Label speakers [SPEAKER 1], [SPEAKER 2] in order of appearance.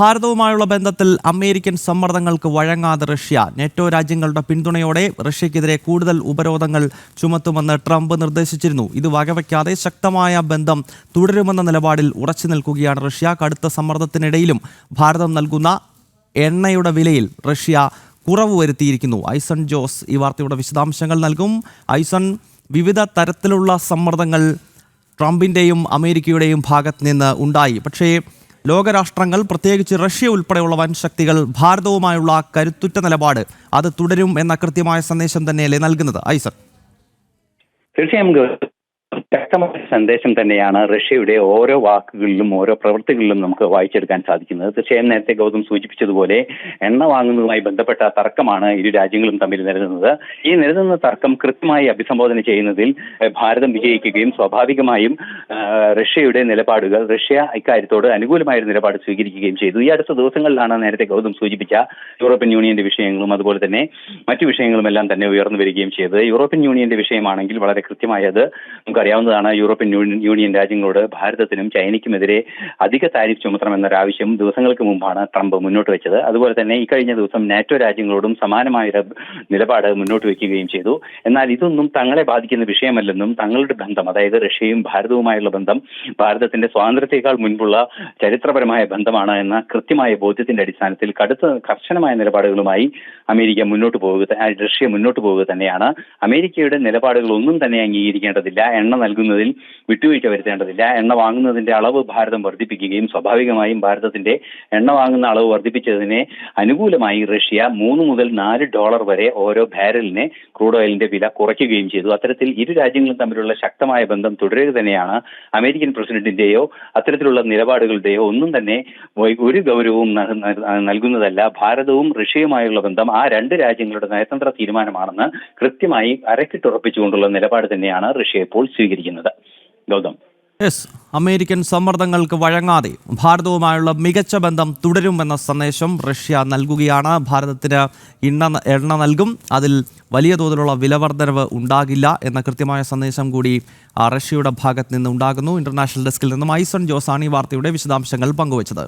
[SPEAKER 1] ഭാരതവുമായുള്ള ബന്ധത്തിൽ American സമ്മർദ്ദങ്ങൾക്ക് വഴങ്ങാതെ Russia നെറ്റോ രാജ്യങ്ങളുടെ പിന്തുണയോടെ റഷ്യക്കെതിരെ കൂടുതൽ ഉപരോധങ്ങൾ ചുമത്തുമെന്ന് ട്രംപ് നിർദ്ദേശിച്ചിരുന്നു. ഇത് വകവയ്ക്കാതെ ശക്തമായ ബന്ധം തുടരുമെന്ന നിലപാടിൽ ഉറച്ചു നിൽക്കുകയാണ് റഷ്യ. കടുത്ത സമ്മർദ്ദത്തിനിടയിലും ഭാരതം നൽകുന്ന എണ്ണയുടെ വിലയിൽ റഷ്യ കുറവ് വരുത്തിയിരിക്കുന്നു. ഐസൺ ജോസ് ഈ വാർത്തയുടെ വിശദാംശങ്ങൾ നൽകും. ഐസൺ, വിവിധ തരത്തിലുള്ള സമ്മർദ്ദങ്ങൾ ട്രംപിൻ്റെയും അമേരിക്കയുടെയും ഭാഗത്ത് നിന്ന് ഉണ്ടായി. പക്ഷേ ലോകരാഷ്ട്രങ്ങൾ, പ്രത്യേകിച്ച് റഷ്യ ഉൾപ്പെടെയുള്ള വൻ ശക്തികൾ ഭാരതവുമായുള്ള കരുത്തുറ്റ നിലപാട് അത് തുടരും എന്ന കൃത്യമായ സന്ദേശം തന്നെയല്ലേ നൽകുന്നത് ഐസൺ?
[SPEAKER 2] തീർച്ചയായും ശക്തമായ സന്ദേശം തന്നെയാണ് റഷ്യയുടെ ഓരോ വാക്കുകളിലും ഓരോ പ്രവൃത്തികളിലും നമുക്ക് വായിച്ചെടുക്കാൻ സാധിക്കുന്നത്. തീർച്ചയായും നേരത്തെ ഗൗതം സൂചിപ്പിച്ചതുപോലെ എണ്ണ വാങ്ങുന്നതുമായി ബന്ധപ്പെട്ട തർക്കമാണ് ഇരു രാജ്യങ്ങളും തമ്മിൽ നിലനിന്നത്. ഈ നിലനിന്ന തർക്കം കൃത്യമായി അഭിസംബോധന ചെയ്യുന്നതിൽ ഭാരതം വിജയിക്കുകയും സ്വാഭാവികമായും റഷ്യയുടെ നിലപാടുകൾ, റഷ്യ ഇക്കാര്യത്തോട് അനുകൂലമായ ഒരു നിലപാട് സ്വീകരിക്കുകയും ചെയ്തു. ഈ അടുത്ത ദിവസങ്ങളിലാണ് നേരത്തെ ഗൗതം സൂചിപ്പിച്ച യൂറോപ്യൻ യൂണിയന്റെ വിഷയങ്ങളും അതുപോലെ തന്നെ മറ്റു വിഷയങ്ങളുമെല്ലാം തന്നെ ഉയർന്നു വരികയും ചെയ്തത്. യൂറോപ്യൻ യൂണിയന്റെ വിഷയമാണെങ്കിൽ വളരെ കൃത്യമായത് നമുക്കറിയാവുന്നതാണ്. യൂറോപ്യൻ യൂണിയൻ രാജ്യങ്ങളോട് ഭാരതത്തിനും ചൈനയ്ക്കുമെതിരെ അധിക താരിഫ് ചുമത്തണമെന്നൊരാവശ്യം ദിവസങ്ങൾക്ക് മുമ്പാണ് ട്രംപ് മുന്നോട്ട് വെച്ചത്. അതുപോലെ തന്നെ ഇക്കഴിഞ്ഞ ദിവസം നാറ്റോ രാജ്യങ്ങളോടും സമാനമായ നിലപാട് മുന്നോട്ട് വയ്ക്കുകയും ചെയ്തു. എന്നാൽ ഇതൊന്നും തങ്ങളെ ബാധിക്കുന്ന വിഷയമല്ലെന്നും തങ്ങളുടെ ബന്ധം, അതായത് റഷ്യയും ഭാരതവുമായുള്ള ബന്ധം ഭാരതത്തിന്റെ സ്വാതന്ത്ര്യത്തെക്കാൾ മുൻപുള്ള ചരിത്രപരമായ ബന്ധമാണ് എന്ന കൃത്യമായ ബോധ്യത്തിന്റെ അടിസ്ഥാനത്തിൽ കർശനമായ നിലപാടുകളുമായി റഷ്യ മുന്നോട്ട് പോവുക തന്നെയാണ്. അമേരിക്കയുടെ നിലപാടുകളൊന്നും തന്നെ അംഗീകരിക്കേണ്ടതില്ല. എണ്ണ നൽകുന്നതിൽ വിട്ടുവീഴ്ച വരുത്തേണ്ടതില്ല. എണ്ണ വാങ്ങുന്നതിന്റെ അളവ് ഭാരതം വർദ്ധിപ്പിക്കുകയും സ്വാഭാവികമായും ഭാരതത്തിന്റെ എണ്ണ വാങ്ങുന്ന അളവ് വർദ്ധിപ്പിച്ചതിനെ അനുകൂലമായി റഷ്യ $3 മുതൽ $4 വരെ ഓരോ ബാരലിനെ ക്രൂഡ് ഓയിലിന്റെ വില കുറയ്ക്കുകയും ചെയ്തു. അത്തരത്തിൽ ഇരു രാജ്യങ്ങളും തമ്മിലുള്ള ശക്തമായ ബന്ധം തുടരുക തന്നെയാണ്. അമേരിക്കൻ പ്രസിഡന്റിന്റെയോ അത്തരത്തിലുള്ള നിലപാടുകളുടെയോ ഒന്നും തന്നെ ഒരു ഗൗരവവും നൽകുന്നതല്ല. ഭാരതവും റഷ്യയുമായുള്ള ബന്ധം ആ രണ്ട് രാജ്യങ്ങളുടെ നയതന്ത്ര തീരുമാനമാണെന്ന് കൃത്യമായി അരക്കിട്ടുറപ്പിച്ചുകൊണ്ടുള്ള നിലപാട് തന്നെയാണ് റഷ്യ ഇപ്പോൾ സ്വീകരിക്കുന്നത്. ഗൗതം,
[SPEAKER 1] അമേരിക്കൻ സമ്മർദ്ദങ്ങൾക്ക് വഴങ്ങാതെ ഭാരതവുമായുള്ള മികച്ച ബന്ധം തുടരുമെന്ന സന്ദേശം റഷ്യ നൽകുകയാണ്. ഭാരതത്തിന് എണ്ണ നൽകും, അതിൽ വലിയ തോതിലുള്ള വിലവർദ്ധനവ് ഉണ്ടാകില്ല എന്ന കൃത്യമായ സന്ദേശം കൂടി റഷ്യയുടെ ഭാഗത്ത് നിന്ന് ഉണ്ടാകുന്നു. ഇന്റർനാഷണൽ ഡെസ്കിൽ നിന്നും ഐസൺ ജോസാണ് ഈ വാർത്തയുടെ വിശദാംശങ്ങൾ പങ്കുവച്ചത്.